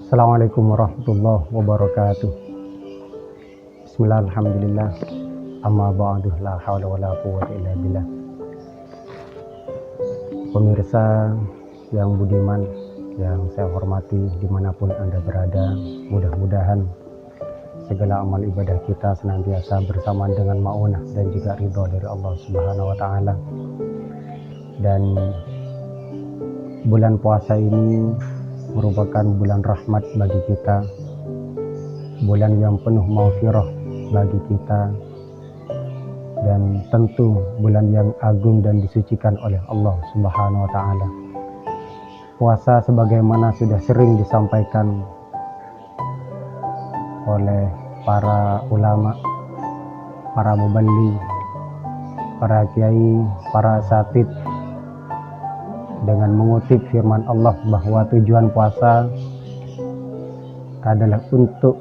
Assalamualaikum warahmatullahi wabarakatuh. Bismillah, alhamdulillah. Amma ba'du, la hawla wa la quwwata illa billah. Pemirsa yang budiman, yang saya hormati dimanapun Anda berada, mudah-mudahan segala amal ibadah kita senantiasa bersamaan dengan ma'unah dan juga ridho dari Allah Subhanahu wa Ta'ala. Dan bulan puasa ini merupakan bulan rahmat bagi kita, bulan yang penuh maghfirah bagi kita, dan tentu bulan yang agung dan disucikan oleh Allah Subhanahu wa Ta'ala. Puasa sebagaimana sudah sering disampaikan oleh para ulama, para muballigh, para kiai, para asatid, dengan mengutip firman Allah bahwa tujuan puasa adalah untuk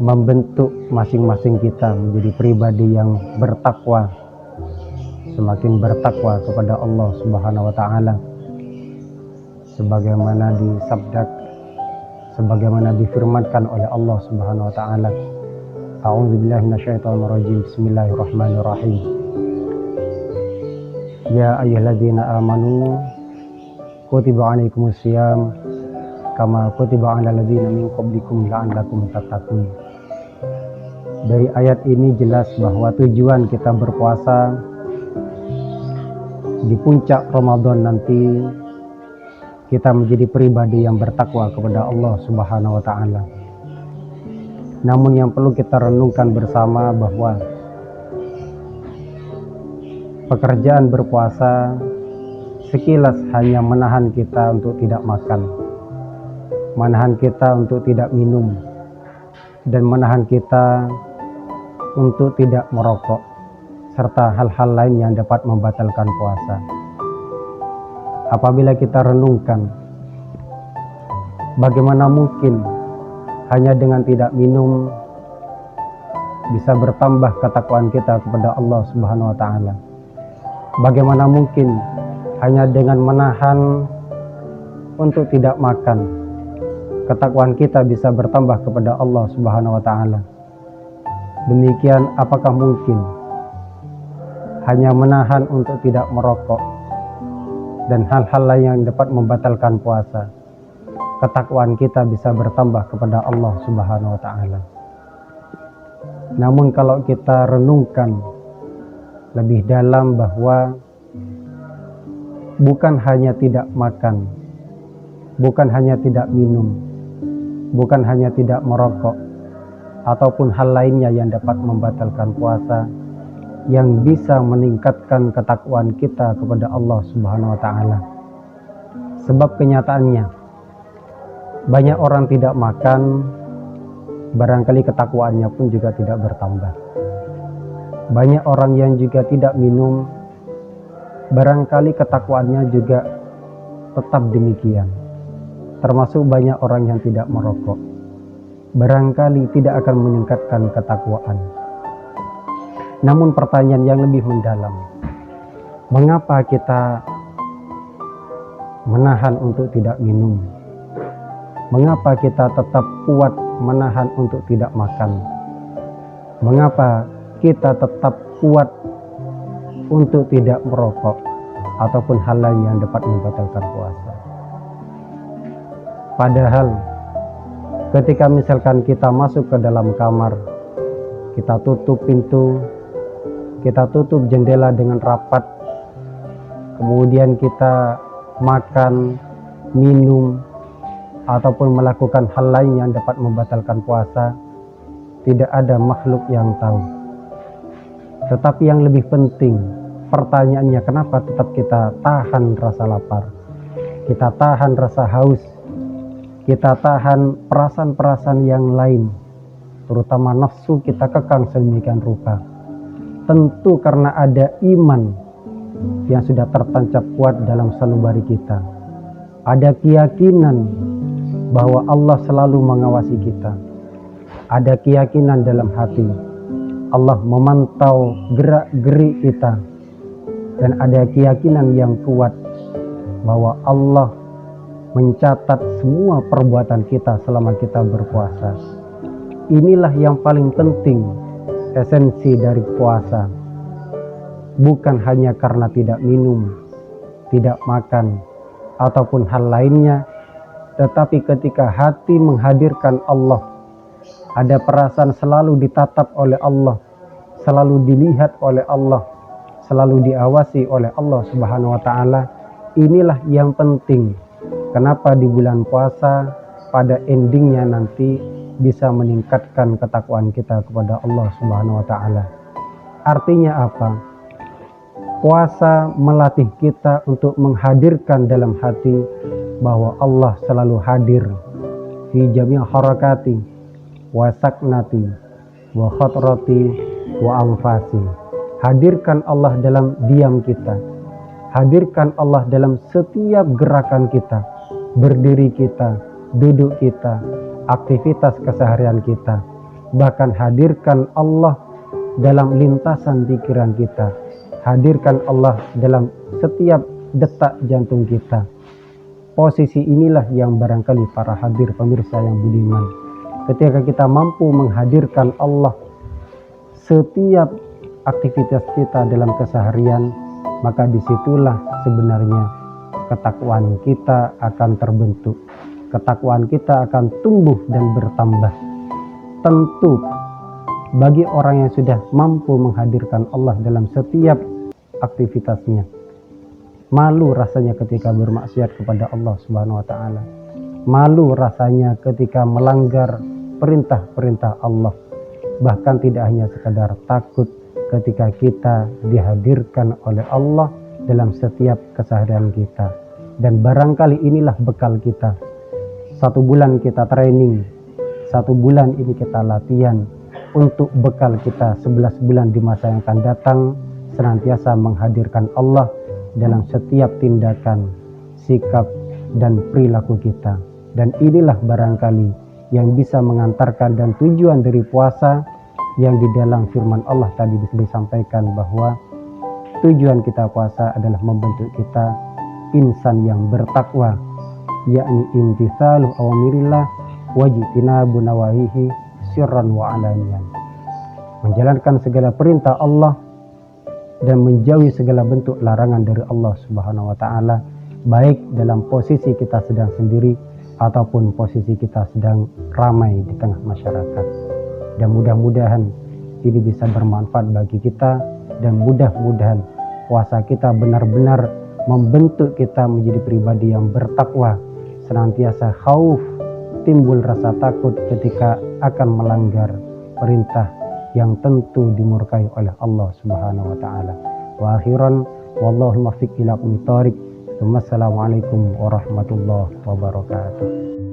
membentuk masing-masing kita menjadi pribadi yang bertakwa, semakin bertakwa kepada Allah Subhanahu wa Ta'ala, sebagaimana difirmankan oleh Allah Subhanahu wa Ta'ala. A'udzubillahi minasyaitonirrajim. Bismillahirrahmanirrahim. Ya ayyuhalladzina amanu kutiba alaikumusiyam kama kutiba alal ladzina min qablikum la'allakum tattaqun. Dari ayat ini jelas bahwa tujuan kita berpuasa di puncak Ramadan nanti kita menjadi pribadi yang bertakwa kepada Allah Subhanahu wa Ta'ala. Namun yang perlu kita renungkan bersama bahwa pekerjaan berpuasa sekilas hanya menahan kita untuk tidak makan, menahan kita untuk tidak minum, dan menahan kita untuk tidak merokok, serta hal-hal lain yang dapat membatalkan puasa. Apabila kita renungkan, bagaimana mungkin hanya dengan tidak minum bisa bertambah ketakwaan kita kepada Allah Subhanahu wa Ta'ala? Bagaimana mungkin hanya dengan menahan untuk tidak makan ketakwaan kita bisa bertambah kepada Allah Subhanahu wa Ta'ala? Demikian apakah mungkin hanya menahan untuk tidak merokok dan hal-hal lain yang dapat membatalkan puasa, ketakwaan kita bisa bertambah kepada Allah Subhanahu wa Ta'ala? Namun kalau kita renungkan lebih dalam bahwa bukan hanya tidak makan, bukan hanya tidak minum, bukan hanya tidak merokok, ataupun hal lainnya yang dapat membatalkan puasa, yang bisa meningkatkan ketakwaan kita kepada Allah Subhanahu wa Ta'ala. Sebab kenyataannya, banyak orang tidak makan, barangkali ketakwaannya pun juga tidak bertambah. Banyak orang yang juga tidak minum, barangkali ketakwaannya juga tetap demikian. Termasuk banyak orang yang tidak merokok, barangkali tidak akan meningkatkan ketakwaan. Namun pertanyaan yang lebih mendalam, mengapa kita menahan untuk tidak minum? Mengapa kita tetap kuat menahan untuk tidak makan? Mengapa kita tetap kuat untuk tidak merokok ataupun hal lain yang dapat membatalkan puasa? Padahal ketika misalkan kita masuk ke dalam kamar, kita tutup pintu, kita tutup jendela dengan rapat, kemudian kita makan, minum, ataupun melakukan hal lain yang dapat membatalkan puasa, tidak ada makhluk yang tahu. Tetapi yang lebih penting, pertanyaannya, kenapa tetap kita tahan rasa lapar, kita tahan rasa haus, kita tahan perasaan-perasaan yang lain, terutama nafsu kita kekang sedemikian rupa? Tentu karena ada iman yang sudah tertancap kuat dalam sanubari kita. Ada keyakinan bahwa Allah selalu mengawasi kita. Ada keyakinan dalam hati Allah memantau gerak-gerik kita, dan ada keyakinan yang kuat bahwa Allah mencatat semua perbuatan kita selama kita berpuasa. Inilah yang paling penting, esensi dari puasa. Bukan hanya karena tidak minum, tidak makan, ataupun hal lainnya, tetapi ketika hati menghadirkan Allah, ada perasaan selalu ditatap oleh Allah, selalu dilihat oleh Allah, selalu diawasi oleh Allah Subhanahu wa Ta'ala. Inilah yang penting. Kenapa di bulan puasa pada endingnya nanti bisa meningkatkan ketakwaan kita kepada Allah Subhanahu wa Ta'ala. Artinya apa? Puasa melatih kita untuk menghadirkan dalam hati bahwa Allah selalu hadir fi jami' harakati wa saknati wa khatrati wa anfasi. Hadirkan Allah dalam diam kita, hadirkan Allah dalam setiap gerakan kita, berdiri kita, duduk kita, aktivitas keseharian kita. Bahkan hadirkan Allah dalam lintasan pikiran kita, hadirkan Allah dalam setiap detak jantung kita. Posisi inilah yang barangkali para hadir pemirsa yang budiman, ketika kita mampu menghadirkan Allah setiap aktivitas kita dalam keseharian, maka disitulah sebenarnya ketakwaan kita akan terbentuk, ketakwaan kita akan tumbuh dan bertambah. Tentu bagi orang yang sudah mampu menghadirkan Allah dalam setiap aktivitasnya, malu rasanya ketika bermaksiat kepada Allah Subhanahu wa Ta'ala, malu rasanya ketika melanggar perintah-perintah Allah. Bahkan tidak hanya sekadar takut ketika kita dihadirkan oleh Allah dalam setiap keseharian kita. Dan barangkali inilah bekal kita. 1 bulan kita training, 1 bulan ini kita latihan untuk bekal kita 11 bulan di masa yang akan datang, senantiasa menghadirkan Allah dalam setiap tindakan, sikap, dan perilaku kita. Dan inilah barangkali yang bisa mengantarkan dan tujuan dari puasa yang di dalam firman Allah tadi disampaikan bahwa tujuan kita puasa adalah membentuk kita insan yang bertakwa, yakni imtitsalu awamirillah wajtinabu nawahihi sirran wa alaniyan. Menjalankan segala perintah Allah dan menjauhi segala bentuk larangan dari Allah Subhanahu wa Ta'ala, baik dalam posisi kita sedang sendiri ataupun posisi kita sedang ramai di tengah masyarakat. Dan mudah-mudahan ini bisa bermanfaat bagi kita, dan mudah-mudahan puasa kita benar-benar membentuk kita menjadi pribadi yang bertakwa, senantiasa khauf, timbul rasa takut ketika akan melanggar perintah yang tentu dimurkai oleh Allah Subhanahu wa Ta'ala. Wa akhiran, wallahu muwaffiq ila aqwamit thoriq. Wassalamualaikum warahmatullahi wabarakatuh.